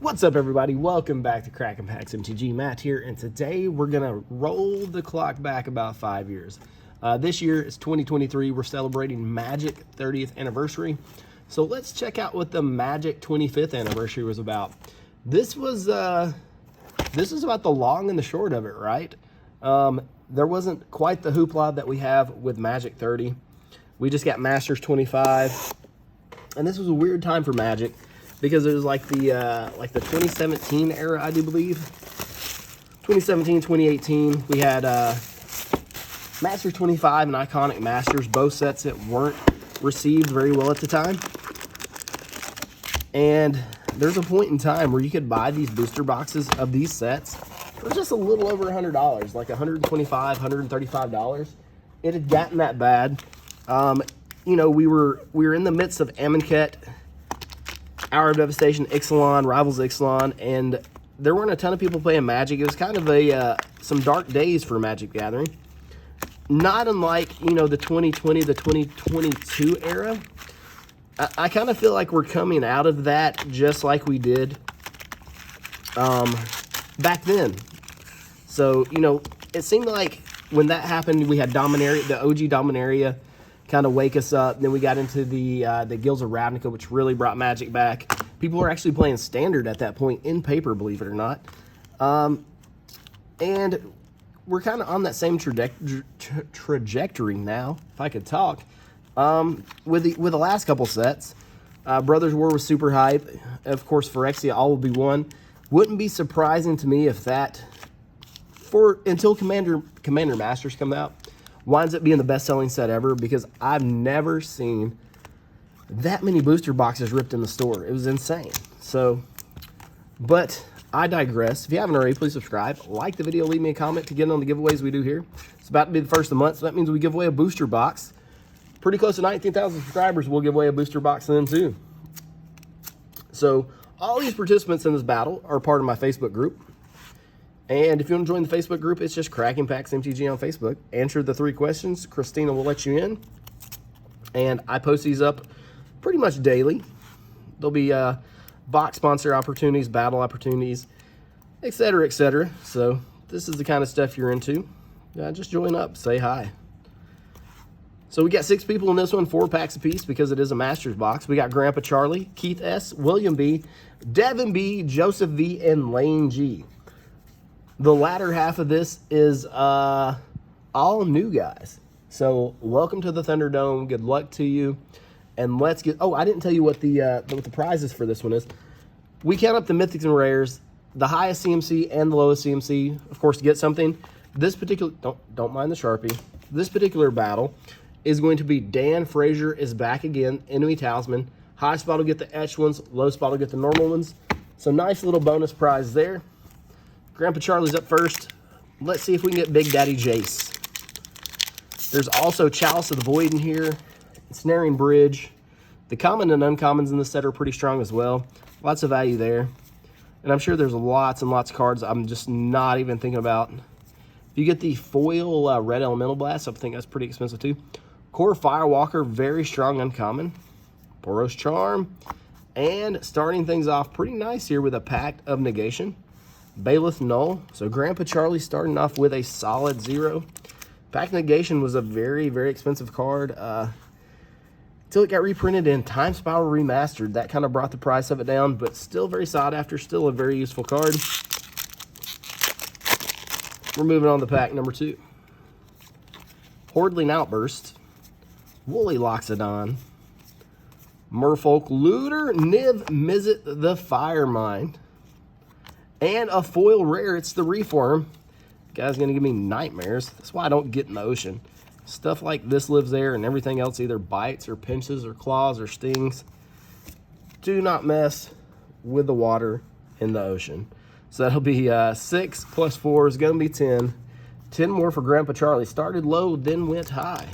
What's up, everybody? Welcome back to Crackin' Packs MTG. Matt here, and today we're gonna roll the clock back about 5 years. This year is 2023. We're celebrating Magic 30th anniversary. So let's check out what the Magic 25th anniversary was about. This was about the long and the short of it, right? There wasn't quite the hoopla that we have with Magic 30. We just got Masters 25, and this was a weird time for Magic, because it was like the 2017 era, I do believe. 2017, 2018, we had Masters 25 and Iconic Masters, both sets that weren't received very well at the time. And there's a point in time where you could buy these booster boxes of these sets for just a little over $100, like $125, $135. It had gotten that bad. You know, we were in the midst of Amonkhet, Hour of Devastation, Ixalan, Rivals Ixalan, and there weren't a ton of people playing Magic. It was kind of some dark days for Magic Gathering. Not unlike, you know, the 2020, the 2022 era. I kind of feel like we're coming out of that just like we did back then. So, you know, it seemed like when that happened, we had Dominaria, the OG Dominaria, kind of wake us up. Then we got into the Guilds of Ravnica, which really brought Magic back. People were actually playing Standard at that point in paper, believe it or not. And we're kind of on that same trajectory now, if I could talk. With the last couple sets, Brothers War was super hype. Of course, Phyrexia All Will Be One. Wouldn't be surprising to me if that, until Commander Masters come out, winds up being the best-selling set ever, because I've never seen that many booster boxes ripped in the store. It was insane. So, but I digress. If you haven't already, please subscribe, like the video, leave me a comment to get in on the giveaways we do here. It's about to be the first of the month, so that means we give away a booster box. Pretty close to 19,000 subscribers, we'll give away a booster box then too. So, all these participants in this battle are part of my Facebook group. And if you want to join the Facebook group, it's just Crackin' Packs MTG on Facebook. Answer the 3 questions. Christina will let you in. And I post these up pretty much daily. There'll be box sponsor opportunities, battle opportunities, etc., etc. So this is the kind of stuff you're into. Just join up. Say hi. So we got 6 people in this one, 4 packs apiece, because it is a Masters box. We got Grandpa Charlie, Keith S., William B., Devin B., Joseph V., and Lane G. The latter half of this is all new guys. So welcome to the Thunderdome. Good luck to you. And let's get... Oh, I didn't tell you what the prizes for this one is. We count up the mythics and rares, the highest CMC and the lowest CMC, of course, to get something. This particular... Don't mind the Sharpie. This particular battle is going to be Dan Frazier is back again, Enemy Talisman. High spot will get the etched ones, low spot will get the normal ones. So nice little bonus prize there. Grandpa Charlie's up first. Let's see if we can get Big Daddy Jace. There's also Chalice of the Void in here. Snaring Bridge. The common and uncommons in this set are pretty strong as well. Lots of value there. And I'm sure there's lots and lots of cards I'm just not even thinking about. If you get the foil Red Elemental Blast, I think that's pretty expensive too. Core Firewalker, very strong uncommon. Boros Charm. And starting things off pretty nice here with a Pact of Negation. Bailiff Null. So Grandpa Charlie starting off with a solid 0. Pact Negation was a very, very expensive card. Until it got reprinted in Time Spiral Remastered. That kind of brought the price of it down, but still very sought after. Still a very useful card. We're moving on to pack number 2. Hordling Outburst. Woolly Loxodon. Merfolk Looter. Niv Mizzet the Firemind. And a foil rare, it's the Reform. Guy's gonna give me nightmares. That's why I don't get in the ocean. Stuff like this lives there, and everything else either bites or pinches or claws or stings. Do not mess with the water in the ocean. So that'll be 6 plus 4 is gonna be 10. 10 more for Grandpa Charlie. Started low, then went high.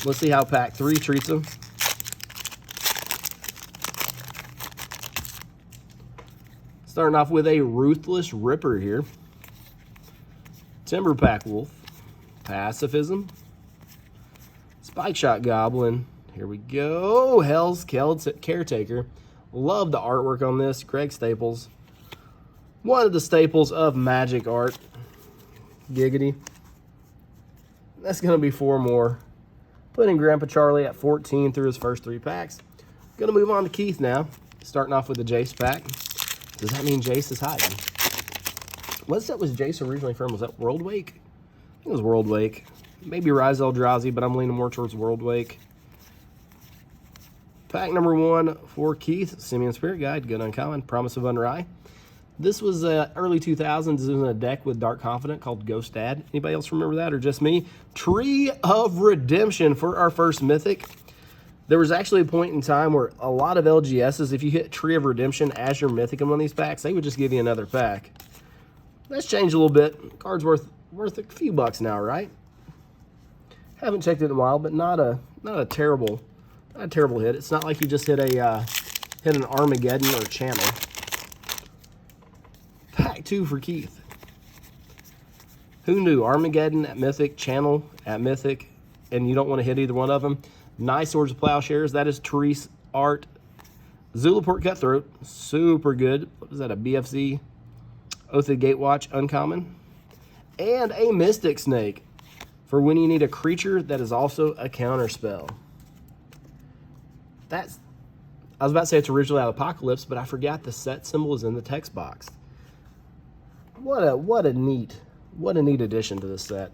Let's see how pack 3 treats him. Starting off with a Ruthless Ripper here. Timberpack Wolf. Pacifism. Spike Shot Goblin. Here we go. Hell's Caretaker. Love the artwork on this. Greg Staples. One of the staples of Magic art. Giggity. That's going to be 4 more. Putting Grandpa Charlie at 14 through his first 3 packs. Going to move on to Keith now. Starting off with the Jace pack. Does that mean Jace is hiding? What set was Jace originally from? Was that World Wake? I think it was World Wake. Maybe Rise Eldrazi, but I'm leaning more towards World Wake. Pack number 1 for Keith. Simeon Spirit Guide. Good uncommon. Promise of Unrai. This was early 2000s. This was in a deck with Dark Confidant called Ghost Dad. Anybody else remember that or just me? Tree of Redemption for our first Mythic. There was actually a point in time where a lot of LGSs, if you hit Tree of Redemption as your Mythic in one of these packs, they would just give you another pack. That's changed a little bit. Card's worth a few bucks now, right? Haven't checked it in a while, but not a terrible hit. It's not like you just hit an Armageddon or a Channel. Pack 2 for Keith. Who knew? Armageddon at Mythic, Channel at Mythic, and you don't want to hit either one of them. Nice Swords of Plowshares. That is Therese art. Zulaport Cutthroat. Super good. What is that, a BFZ? Oath of Gatewatch, uncommon. And a Mystic Snake for when you need a creature that is also a counterspell. I was about to say it's originally out of Apocalypse, but I forgot the set symbol is in the text box. What a neat addition to this set.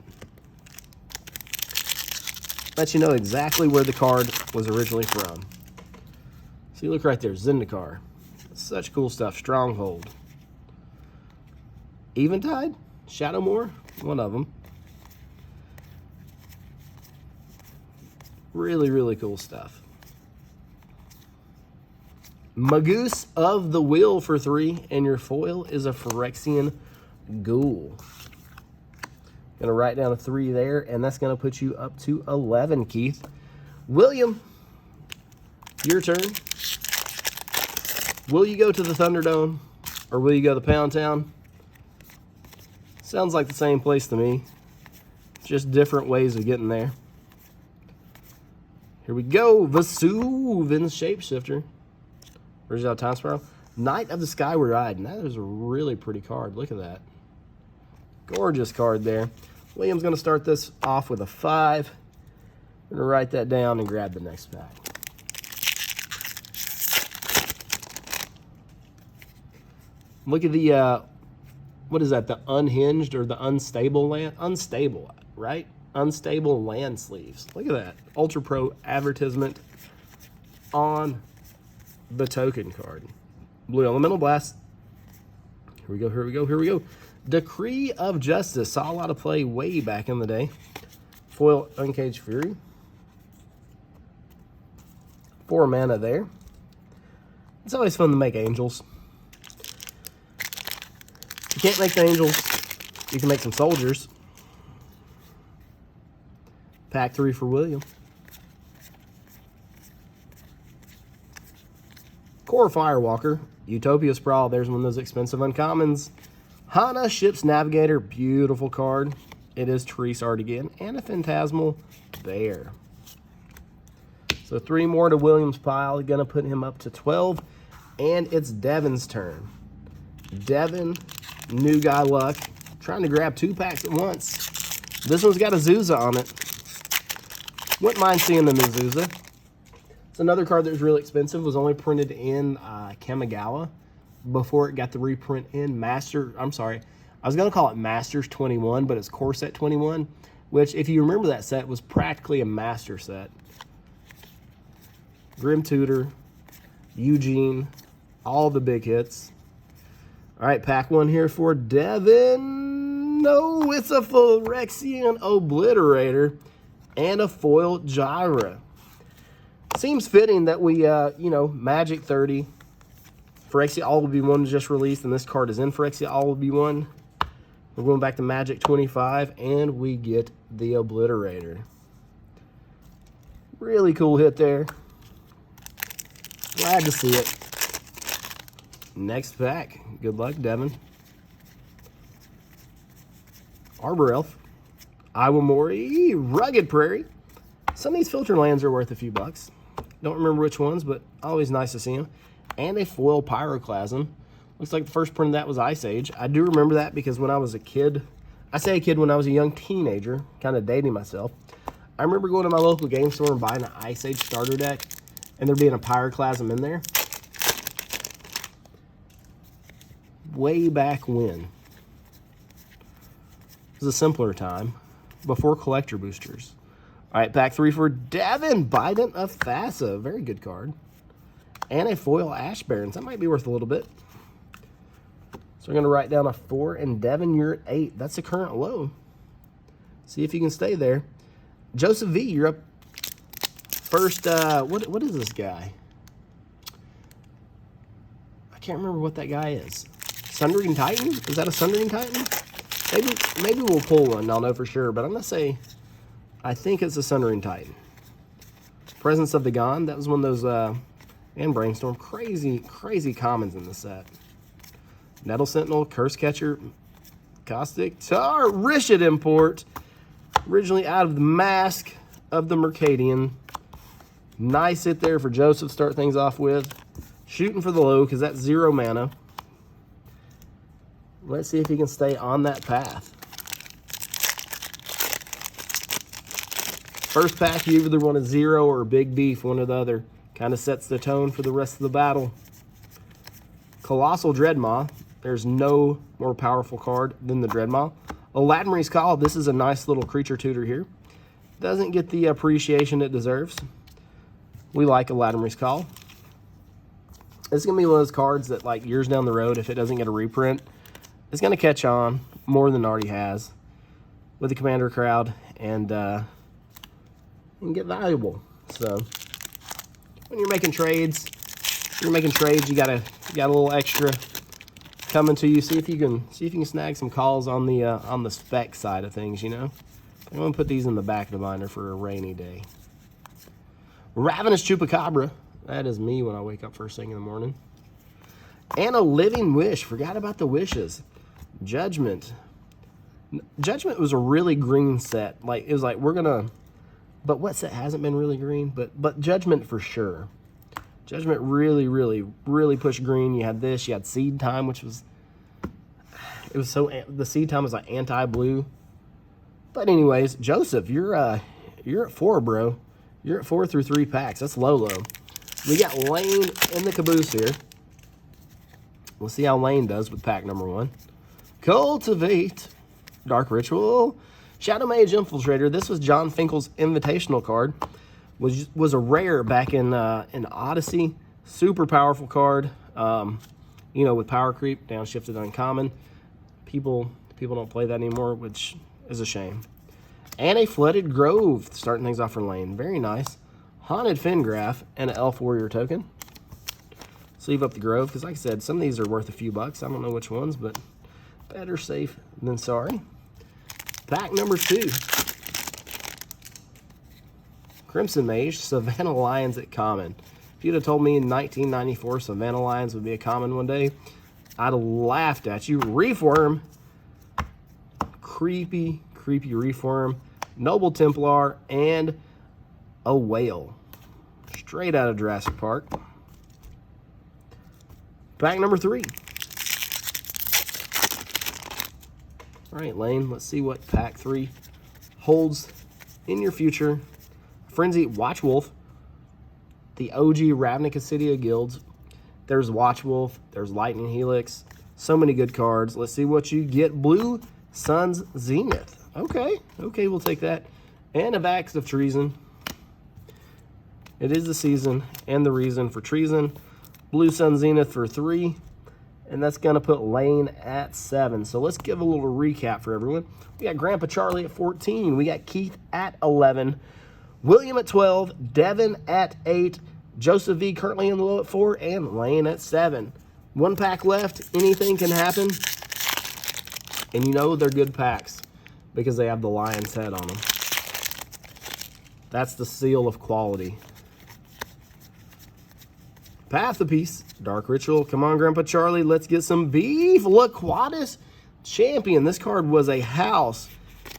Let you know exactly where the card was originally from. See, look right there, Zendikar. Such cool stuff. Stronghold. Eventide? Shadowmoor? One of them. Really, really cool stuff. Magoose of the Wheel for 3, and your foil is a Phyrexian Ghoul. Gonna write down a 3 there, and that's gonna put you up to 11, Keith. William, your turn. Will you go to the Thunderdome, or will you go to Pound Town? Sounds like the same place to me. Just different ways of getting there. Here we go. Vesuvian Shapeshifter. Where's that Time Spiral? Knight of the Skyward Ride. And that is a really pretty card. Look at that. Gorgeous card there. William's going to start this off with a 5. I'm going to write that down and grab the next pack. Look at the, what is that? The unhinged or the unstable land? Unstable, right? Unstable land sleeves. Look at that. Ultra Pro advertisement on the token card. Blue Elemental Blast. Here we go, here we go, here we go. Decree of Justice. Saw a lot of play way back in the day. Foil Uncaged Fury. 4 mana there. It's always fun to make angels. If you can't make the angels, you can make some soldiers. Pack 3 for William. Core Firewalker. Utopia Sprawl. There's one of those expensive uncommons. Hana Ship's Navigator. Beautiful card. It is Therese art again. And a Phantasmal Bear. So 3 more to William's pile. Gonna put him up to 12. And it's Devin's turn. Devin, new guy luck. Trying to grab 2 packs at once. This one's got a Zuza on it. Wouldn't mind seeing the Zuza. It's another card that was really expensive. Was only printed in Kamigawa before it got the reprint in Master. I'm sorry. I was going to call it Masters 21, but it's Core Set 21, which, if you remember that set, was practically a Master set. Grim Tutor, Eugene, all the big hits. All right, pack 1 here for Devin. No, it's a Phyrexian Obliterator and a foil Gyra. Seems fitting that we, Magic 30. Phyrexia All Will Be One just released, and this card is in Phyrexia All Will Be One. We're going back to Magic 25, and we get the Obliterator. Really cool hit there. Glad to see it. Next pack. Good luck, Devin. Arbor Elf. Iwamori, Rugged Prairie. Some of these filter lands are worth a few bucks. Don't remember which ones, but always nice to see them. and a foil Pyroclasm. Looks like the first print of that was Ice Age. I do remember that because when I was a kid, I say a kid, when I was a young teenager, kind of dating myself, I remember going to my local game store and buying an Ice Age starter deck, and there being a Pyroclasm in there. Way back when. It was a simpler time, before collector boosters. All right, pack 3 for Devin Biden of FASA. Very good card. And a foil Ash Barons. That might be worth a little bit. So we're going to write down a 4, and Devin, you're at 8. That's the current low. See if you can stay there. Joseph V, you're up first. What is this guy? I can't remember what that guy is. Sundering Titan? Is that a Sundering Titan? Maybe we'll pull one. I'll know for sure, but I'm going to say I think it's a Sundering Titan. Presence of the Gone. That was one of those, and Brainstorm. Crazy commons in the set. Nettle Sentinel, Curse Catcher, Caustic, Tar, Rishid Import. Originally out of the Mask of the Mercadian. Nice hit there for Joseph. Start things off with. Shooting for the low because that's 0 mana. Let's see if he can stay on that path. First pack, you either want a 0 or a Big Beef, one or the other. Kind of sets the tone for the rest of the battle. Colossal Dreadmaw. There's no more powerful card than the Dreadmaw. Aladdin's Call. This is a nice little creature tutor here. Doesn't get the appreciation it deserves. We like Aladdin's Call. It's going to be one of those cards that, like, years down the road, if it doesn't get a reprint, it's going to catch on more than it already has with the Commander crowd and get valuable. So when you're making trades, you got a little extra coming to you. See if you can snag some calls on the spec side of things. You know, I'm going to put these in the back of the binder for a rainy day. Ravenous Chupacabra. That is me when I wake up first thing in the morning. And a Living Wish. Forgot about the wishes. Judgment. Judgment was a really green set. Like, it was like, we're gonna, but what set hasn't been really green? But Judgment for sure. Judgment really pushed green. You had this, you had Seed Time, which was, it was so, the Seed Time was like anti-blue. But anyways, Joseph, you're at 4, bro. You're at 4 through 3 packs. That's low. We got Lane in the caboose here. We'll see how Lane does with pack number 1. Cultivate. Dark Ritual. Shadow Mage Infiltrator. This was John Finkel's invitational card. Was a rare back in Odyssey. Super powerful card. You know, with power creep, downshifted uncommon. People don't play that anymore, which is a shame. And a Flooded Grove, starting things off for Lane. Very nice. Haunted Fingraph and an Elf Warrior token. Sleeve up the Grove, because like I said, some of these are worth a few bucks. I don't know which ones, but better safe than sorry. Pack number 2. Crimson Mage, Savannah Lions at common. If you'd have told me in 1994 Savannah Lions would be a common one day, I'd have laughed at you. Reform. Creepy Reform. Noble Templar and a Whale. Straight out of Jurassic Park. Pack number 3. All right, Lane, let's see what pack 3 holds in your future. Frenzy, Watchwolf, the OG Ravnica Acidia guilds. There's Watchwolf, there's Lightning Helix. So many good cards. Let's see what you get. Blue Sun's Zenith. Okay, we'll take that. And a Vax of Treason. It is the season and the reason for treason. Blue Sun Zenith for 3. And that's going to put Lane at 7. So let's give a little recap for everyone. We got Grandpa Charlie at 14. We got Keith at 11. William at 12. Devin at 8. Joseph V currently in the low at 4. And Lane at 7. 1 pack left. Anything can happen. And you know they're good packs because they have the lion's head on them. That's the seal of quality. Path of Peace, Dark Ritual. Come on, Grandpa Charlie, let's get some beef. Laquatus Champion. This card was a house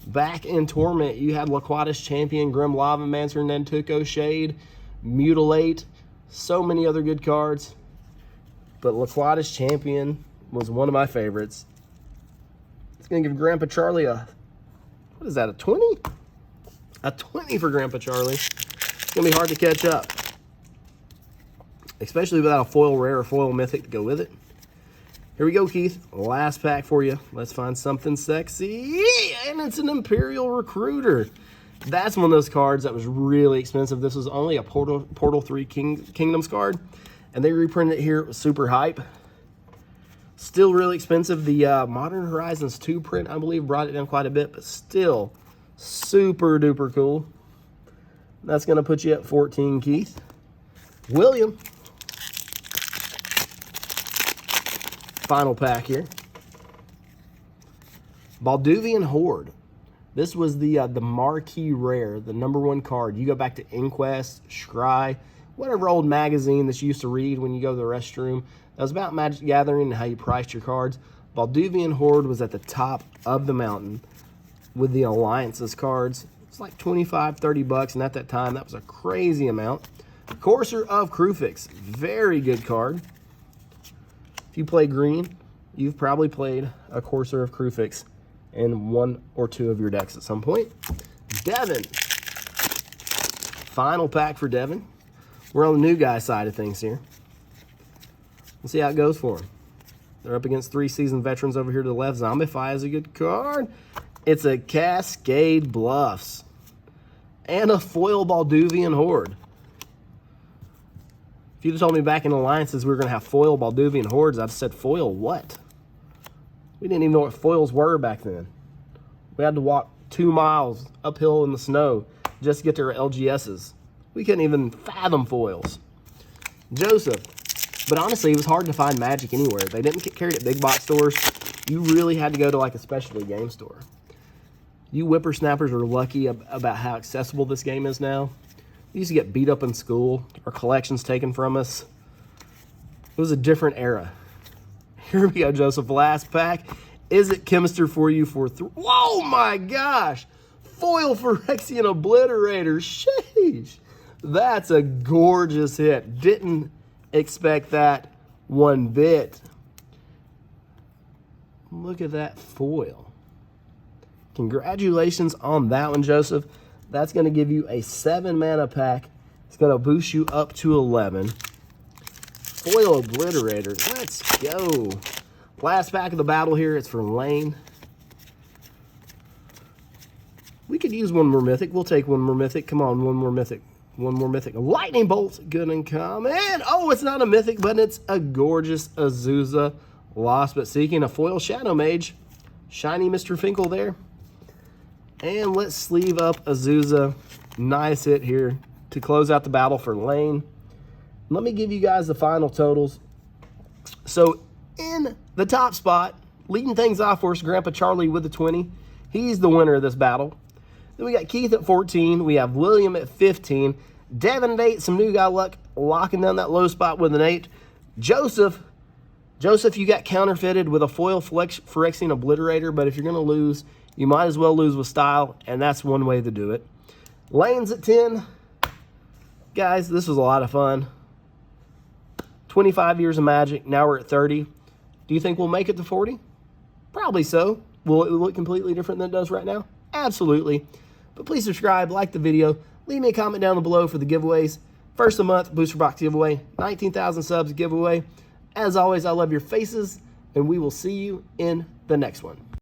back in Torment. You had Laquatus Champion, Grim Lava Mancer, Nantuko Shade, Mutilate. So many other good cards. but Laquada's Champion was one of my favorites. It's going to give Grandpa Charlie a, what is that, a 20? A 20 for Grandpa Charlie. It's going to be hard to catch up, especially without a foil rare or foil mythic to go with it. Here we go, Keith. Last pack for you. Let's find something sexy. And it's an Imperial Recruiter. That's one of those cards that was really expensive. This was only a Portal 3 Kingdoms card. And they reprinted it here. It was super hype. Still really expensive. The Modern Horizons 2 print, I believe, brought it down quite a bit. But still super duper cool. That's going to put you at 14, Keith. William. Final pack here. Balduvian Horde. This was the marquee rare, the #1 card. You go back to Inquest, Scry, whatever old magazine that you used to read when you go to the restroom. That was about Magic Gathering and how you priced your cards. Balduvian Horde was at the top of the mountain with the Alliances cards. It's like 25, 30 bucks, and at that time, that was a crazy amount. Courser of Krufix, very good card. If you play green, you've probably played a Courser of Krufix in 1 or 2 of your decks at some point. Devin. Final pack for Devin. We're on the new guy side of things here. Let's see how it goes for him. They're up against 3 seasoned veterans over here to the left. Zombify is a good card. It's a Cascade Bluffs. And a foil Balduvian Horde. If you'd have told me back in Alliances we were going to have foil Balduvian Hordes, I'd have said, foil what? We didn't even know what foils were back then. We had to walk 2 miles uphill in the snow just to get to our LGSs. We couldn't even fathom foils. Joseph. But honestly, it was hard to find Magic anywhere. They didn't get carried at big box stores. You really had to go to like a specialty game store. You whippersnappers are lucky about how accessible this game is now. We used to get beat up in school, our collections taken from us. It was a different era. Here we go, Joseph. Last pack. Is it Chemister for you for whoa, my gosh! Foil Phyrexian Obliterator. Sheesh. That's a gorgeous hit. Didn't expect that one bit. Look at that foil. Congratulations on that one, Joseph. That's going to give you a 7-mana pack. It's going to boost you up to 11. Foil Obliterator. Let's go. Last pack of the battle here. It's for Lane. We could use one more mythic. We'll take one more mythic. Come on, one more mythic. One more mythic. A Lightning Bolt's good and common. Oh, it's not a mythic, but it's a gorgeous Azusa. Lost but Seeking. A foil Shadow Mage. Shiny Mr. Finkel there. And let's sleeve up Azusa. Nice hit here to close out the battle for Lane. Let me give you guys the final totals. So in the top spot, leading things off for us, Grandpa Charlie with the 20. He's the winner of this battle. Then we got Keith at 14. We have William at 15. Devin at 8. Some new guy luck locking down that low spot with an 8. Joseph, you got counterfeited with a foil Phyrexian Obliterator, but if you're going to lose, you might as well lose with style, and that's one way to do it. Lane's at 10. Guys, this was a lot of fun. 25 years of Magic. Now we're at 30. Do you think we'll make it to 40? Probably so. Will it look completely different than it does right now? Absolutely. But please subscribe, like the video, leave me a comment down below for the giveaways. First of the month, booster box giveaway, 19,000 subs giveaway. As always, I love your faces, and we will see you in the next one.